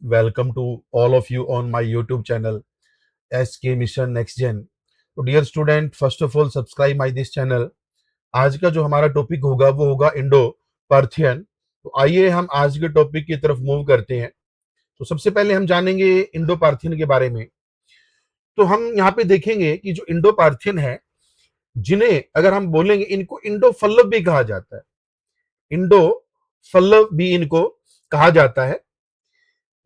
Welcome to all of you on my YouTube channel SK Mission Next Gen. तो dear student, first of all subscribe my this channel. आज का जो हमारा topic होगा वो होगा इंडो पार्थियन. तो आइए हम आज के टॉपिक की तरफ मूव करते हैं. तो सबसे पहले हम जानेंगे इंडो पार्थियन के बारे में. तो हम यहाँ पे देखेंगे कि जो इंडो पार्थियन है, जिन्हें अगर हम बोलेंगे, इनको इंडो फल्लव भी कहा जाता है. इंडो फल्लव भी इनको कहा जाता है.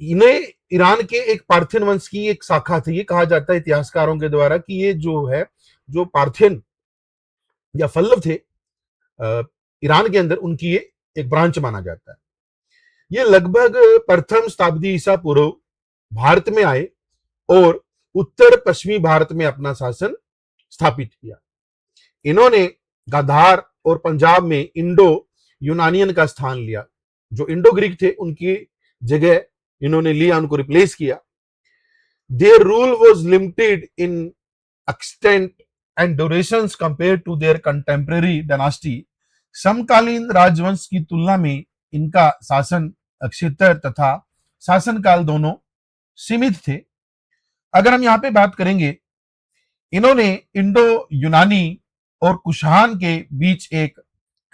इन्हें ईरान के एक पार्थियन वंश की एक शाखा थी. ये कहा जाता है इतिहासकारों के द्वारा कि ये जो है, जो पार्थियन या फल्लव थे ईरान के अंदर, उनकी ये एक ब्रांच माना जाता है. ये लगभग प्रथम शताब्दी ईसा पूर्व भारत में आए और उत्तर पश्चिमी भारत में अपना शासन स्थापित किया. इन्होंने गांधार और पंजाब में इंडो यूनानियन का स्थान लिया. जो इंडो ग्रीक थे उनकी जगह इन्होंने लिया, उनको रिप्लेस किया. Their rule was limited in extent and durations compare to their contemporary dynasty. समकालीन राजवंश की तुलना में इनका शासन क्षेत्र तथा शासनकाल दोनों सीमित थे. अगर हम यहाँ पे बात करेंगे, इन्होंने इंडो यूनानी और कुशान के बीच एक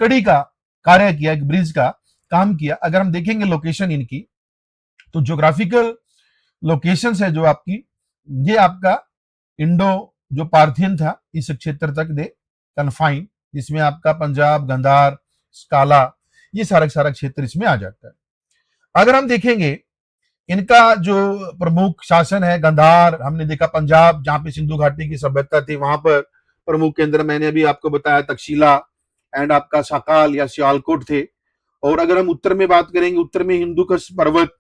कड़ी का कार्य किया, एक ब्रिज का काम किया. अगर हम देखेंगे लोकेशन इनकी, तो ज्योग्राफिकल लोकेशंस है जो आपकी, ये आपका इंडो जो पार्थियन था इस क्षेत्र तक दे कन्फाइन, जिसमें आपका पंजाब, गंधार, स्काला, ये सारा क्षेत्र इसमें आ जाता है. अगर हम देखेंगे इनका जो प्रमुख शासन है, गंधार, हमने देखा पंजाब जहां पे सिंधु घाटी की सभ्यता थी, वहां पर प्रमुख केंद्र मैंने अभी आपको बताया तक्षशिला एंड आपका शाकाल या सियालकोट थे. और अगर हम उत्तर में बात करेंगे, उत्तर में हिंदुकुश पर्वत.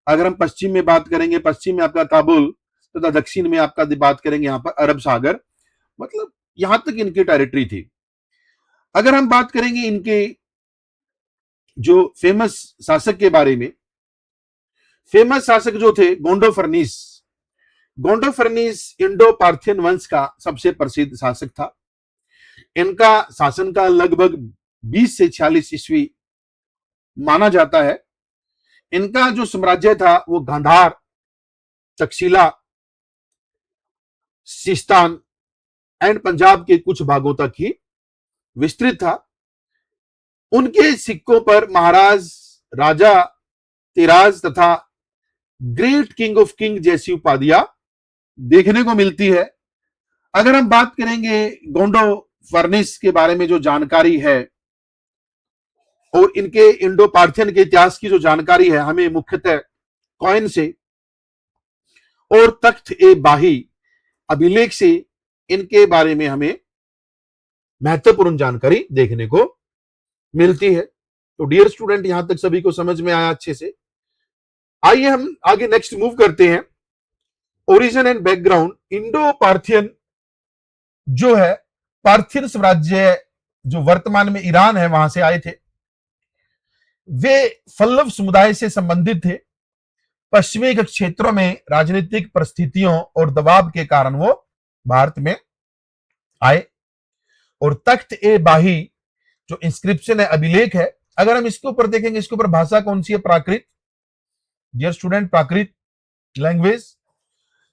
अगर हम पश्चिम में बात करेंगे, पश्चिम में आपका काबुल, तथा दक्षिण में आपका बात करेंगे यहाँ पर अरब सागर. मतलब यहां तक इनकी टेरिटरी थी. अगर हम बात करेंगे इनके जो फेमस शासक के बारे में, फेमस शासक जो थे गोंडो फर्नीस. गोंडो फर्नीस इंडो पार्थियन वंश का सबसे प्रसिद्ध शासक था. इनका शासनकाल लगभग 20 से 46 ईस्वी माना जाता है. इनका जो साम्राज्य था वो गांधार, तक्षशिला, सिस्तान एंड पंजाब के कुछ भागों तक ही विस्तृत था. उनके सिक्कों पर महाराज, राजा, तिराज तथा ग्रेट किंग ऑफ किंग जैसी उपाधियां देखने को मिलती है. अगर हम बात करेंगे गोंडो फर्निस के बारे में जो जानकारी है और इनके इंडो पार्थियन के इतिहास की जो जानकारी है, हमें मुख्यतः कॉइन से और तख्त ए बाही अभिलेख से इनके बारे में हमें महत्वपूर्ण जानकारी देखने को मिलती है. तो डियर स्टूडेंट, यहां तक सभी को समझ में आया अच्छे से. आइए हम आगे नेक्स्ट मूव करते हैं. Origin and background. Indo Parthian जो है, पार्थियन साम्राज्य जो वर्तमान में ईरान है वहां से आए थे. वे फल्लव समुदाय से संबंधित थे. पश्चिमी क्षेत्रों में राजनीतिक परिस्थितियों और दबाव के कारण वो भारत में आए. और तख्त ए बाही जो इंस्क्रिप्शन है, अभिलेख है, अगर हम इसके ऊपर देखेंगे, इसके ऊपर भाषा कौन सी है? प्राकृत. डियर स्टूडेंट, प्राकृत लैंग्वेज.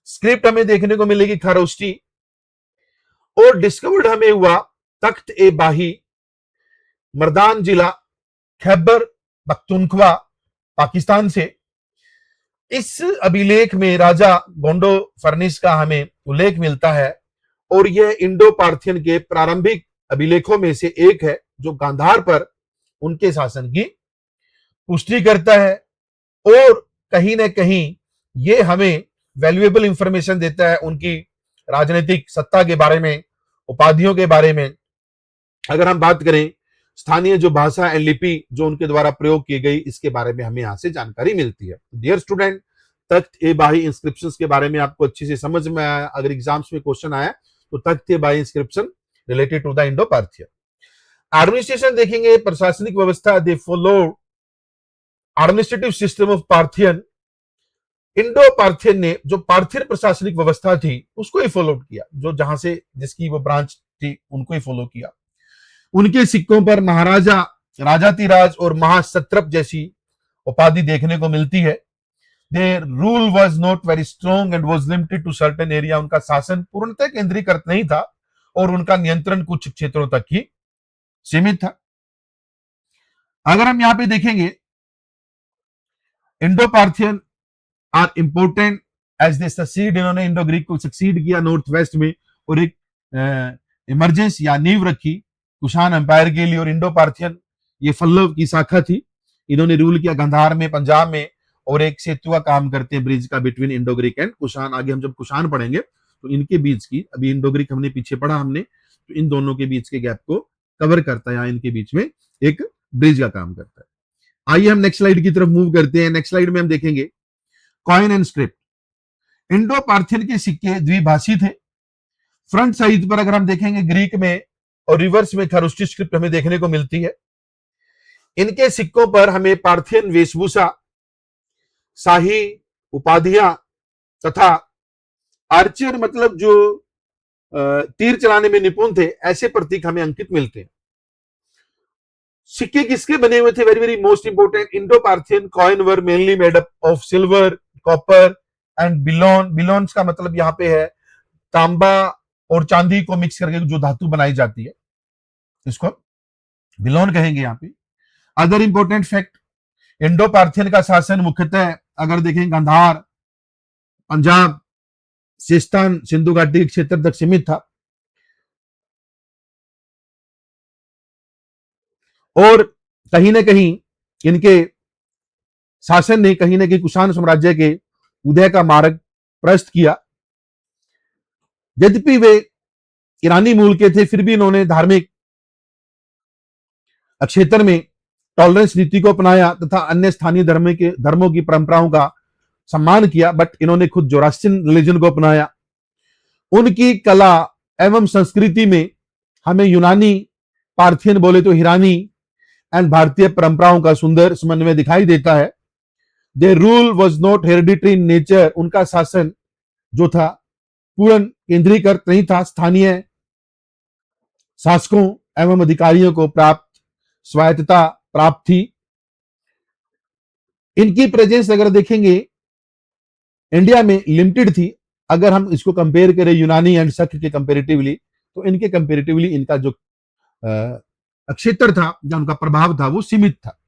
स्क्रिप्ट हमें देखने को मिलेगी खरोष्टी. और डिस्कवर्ड हमें हुआ तख्त ए बाही, मर्दान जिला, खैबर पख्तूनख्वा, पाकिस्तान से. इस अभिलेख में राजा गोंडो फर्निस का हमें उल्लेख मिलता है. और यह इंडो पार्थियन के प्रारंभिक अभिलेखों में से एक है जो गांधार पर उनके शासन की पुष्टि करता है. और कहीं ना कहीं ये हमें वैल्यूएबल इंफॉर्मेशन देता है उनकी राजनीतिक सत्ता के बारे में, उपाधियों के बारे में. अगर हम बात करें स्थानीय जो भाषा एंड लिपि जो उनके द्वारा प्रयोग की गई, इसके बारे में हमें यहां से जानकारी मिलती है. डियर स्टूडेंट, तख्त ए बाही इंस्क्रिप्शंस के बारे में आपको अच्छे से समझ में आया. अगर एग्जाम्स में क्वेश्चन आया तो Takht i Bahi inscription related to the Indo Parthian. Administration देखेंगे, प्रशासनिक व्यवस्था. They follow administrative system of Parthian. Indo Parthian ने जो पार्थियन प्रशासनिक व्यवस्था थी उसको ही फॉलो किया, जो जहां से जिसकी वो ब्रांच थी उनको ही फॉलो किया. उनके सिक्कों पर महाराजा, राजातिराज और महासत्रप जैसी उपाधि देखने को मिलती है. Their rule was not very strong and was limited to certain area, उनका शासन पूर्णतः केंद्रीकृत नहीं था और उनका नियंत्रण कुछ क्षेत्रों तक ही सीमित था। अगर हम यहां पे देखेंगे, Indo Parthian are important as they succeed, इन्होंने इंडो ग्रीक को सक्सीड किया नॉर्थ वेस्ट में और एक इमरजेंस या नींव रखी कुषाण एम्पायर के लिए। और इंडो पार्थियन ये पल्लव की शाखा थी, इन्होंने रूल किया गंधार में, पंजाब में, और एक सेतु का काम करते हैं ब्रिज का between Indo Greek and Kushan. आगे हम जब कुषाण पढ़ेंगे तो इनके बीच की, अभी इंडो ग्रीक हमने पीछे पढ़ा हमने, तो इन दोनों के बीच के गैप को कवर करता है, यहाँ इनके बीच में एक ब्रिज का काम करता है। आइए हम नेक्स्ट स्लाइड की तरफ मूव करते हैं। नेक्स्ट स्लाइड में हम देखेंगे coin and script. Indo Parthian के सिक्के द्विभाषी थे। फ्रंट साइड पर अगर हम देखेंगे ग्रीक में और रिवर्स में खरोष्ठी स्क्रिप्ट हमें देखने को मिलती है। इनके सिक्कों पर हमें पार्थियन वेशभूषा, शाही उपाधियां तथा आर्चर मतलब जो तीर चलाने में निपुण थे, ऐसे प्रतीक हमें अंकित मिलते हैं। सिक्के किसके बने हुए थे? Very very most important, Indo Parthian coin were mainly made up of silver, copper and billon. Billons का मतलब यहाँ पे है तांबा और चांदी को मिक्स करके जो धातु बनाई जाती है, इसको बिलोन कहेंगे यहाँ पे। Other important fact, Indo Parthian का शासन मुख्यतः अगर देखें गांधार, पंजाब, सिस्तान, सिंधु घाटी क्षेत्र तक सीमित था और कहीं ना कहीं इनके शासन ने कहीं ना कहीं कुषाण साम्राज्य के उदय का मार्ग प्रशस्त किया। यद्यपि वे ईरानी मूल के थे, फिर भी इन्होंने धार्मिक क्षेत्र में टॉलरेंस नीति को अपनाया तथा अन्य स्थानीय धर्मों की परंपराओं का सम्मान किया, बट इन्होंने खुद जोरास्ट्रियन रिलीजन को अपनाया। उनकी कला एवं संस्कृति में हमें यूनानी, पार्थियन बोले तो ईरानी एंड भारतीय परंपराओं का सुंदर समन्वय दिखाई देता है। Their rule was not hereditary in nature, उनका शासन जो था पूर्ण केंद्रीकृत नहीं था, स्थानीय शासकों एवं अधिकारियों को प्राप्त स्वायत्तता प्राप्त थी। इनकी प्रेजेंस अगर देखेंगे इंडिया में लिमिटेड थी। अगर हम इसको कंपेयर करें यूनानी एंड शक के कंपेरेटिवली, तो इनके कंपेरेटिवली इनका जो क्षेत्र था, जो उनका प्रभाव था, वो सीमित था।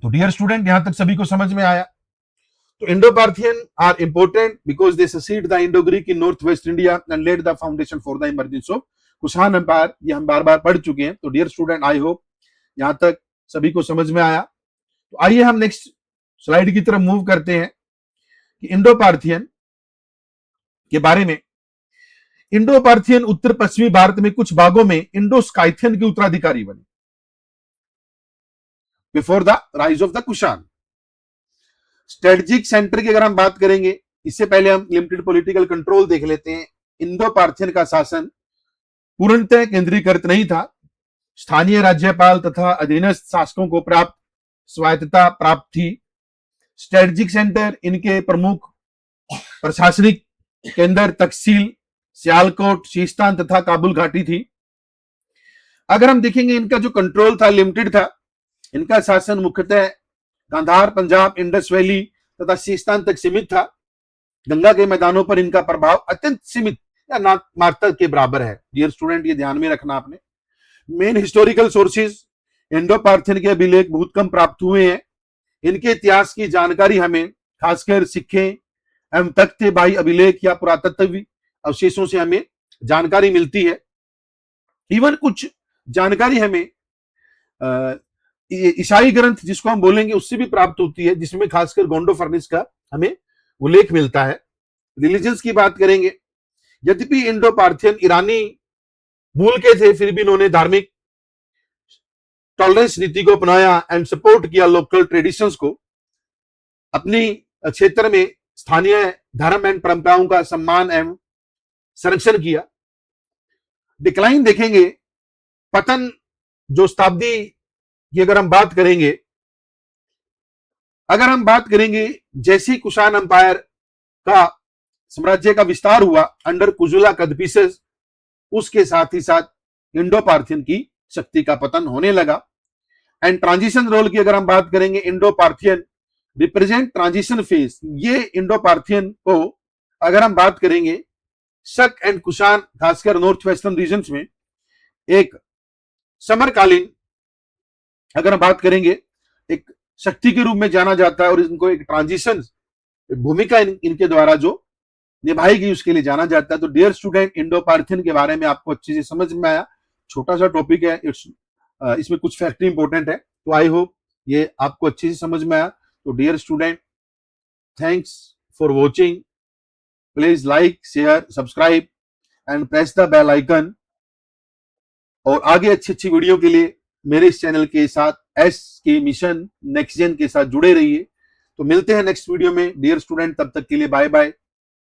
तो डियर स्टूडेंट, यहां तक सभी को समझ में आया। तो Indo Parthian are important because they succeed the Indo Greek in north west India and led the foundation for the emergence of Kushan empire. ये हम बार बार पढ़ चुके हैं। तो डियर स्टूडेंट, आई होप यहां तक सभी को समझ में आया। तो आइए हम नेक्स्ट स्लाइड की तरफ मूव करते हैं कि इंडो पार्थियन के बारे में। इंडो पार्थियन उत्तर पश्चिमी भारत में कुछ भागों में इंडो स्काइथियन के उत्तराधिकारी बने before the rise of the Kushan. Strategic centre की अगर हम बात करेंगे, इससे पहले हम लिमिटेड पॉलिटिकल कंट्रोल देख लेते हैं। इंडो पार्थियन का शासन पूर्णतः केंद्रीकृत नहीं था। स्थानीय राज्यपाल तथा अधीनस्थ शासकों को प्राप्त स्वायत्तता प्राप्त थी। स्ट्रेटेजिक सेंटर, इनके प्रमुख प्रशासनिक केंद्र तकसील, सियालकोट, सीस्तान तथा काबुल घाटी थी। अगर हम देखेंगे इनका जो कंट्रोल था लिमिटेड था। इनका शासन मुख्यतः गांधार, पंजाब, इंडस वैली तथा सीस्तान तक सीमित था। गंगा के मैदानों पर इनका प्रभाव अत्यंत सीमित या ना मात्र के बराबर है। डियर स्टूडेंट, ये ध्यान में रखना आपने। Main historical sources, Indo Parthian के अभिलेख बहुत कम प्राप्त हुए हैं। इनके इतिहास की जानकारी हमें खासकर सिक्के एवं तख्त-ए-बाई अभिलेख या पुरातत्व अवशेषों से हमें जानकारी मिलती है। इवन कुछ जानकारी हमें ईसाई ग्रंथ जिसको हम बोलेंगे उससे भी प्राप्त होती है, जिसमें खासकर गोंडो फर्निस का हमें उल्लेख मिलता है। रिलीजन्स की बात करेंगे, यद्यपि इंडो पार्थियन ईरानी मूल के थे, फिर भी इन्होंने धार्मिक टॉलरेंस नीति को अपनाया एंड सपोर्ट किया लोकल ट्रेडिशंस को। अपनी क्षेत्र में स्थानीय धर्म एंड परंपराओं का सम्मान एवं संरक्षण किया। डिक्लाइन देखेंगे, पतन जो शताब्दी की अगर हम बात करेंगे, जैसे कुषाण एम्पायर का साम्राज्य का विस्तार हुआ अंडर कुजुला कदफिसेस, उसके साथ ही साथ इंडो पार्थियन की शक्ति का पतन होने लगा। एंड ट्रांजिशन रोल की अगर हम बात करेंगे, Indo Parthian represent transition phase. ये इंडो पार्थियन को अगर हम बात करेंगे शक एंड कुषाण खासकर नॉर्थ वेस्टर्न रीजन में एक समरकालीन अगर हम बात करेंगे एक शक्ति के रूप में जाना जाता है और इनको एक ट्रांजिशन भूमिका इनके द्वारा जो निभाई गई उसके लिए जाना जाता है। तो डियर स्टूडेंट, इंडो पार्थियन के बारे में आपको अच्छे से समझ में आया। छोटा सा टॉपिक है, इसमें कुछ फैक्ट इंपॉर्टेंट है, तो आई होप ये आपको अच्छे से समझ में आया। तो dear student, thanks for watching. Please like, share, subscribe and press the bell icon. और आगे अच्छी अच्छी वीडियो के लिए मेरे इस चैनल के साथ एस के मिशन नेक्स्ट जेन के साथ जुड़े रहिए। तो मिलते हैं नेक्स्ट वीडियो में डियर स्टूडेंट, तब तक के लिए बाय बाय।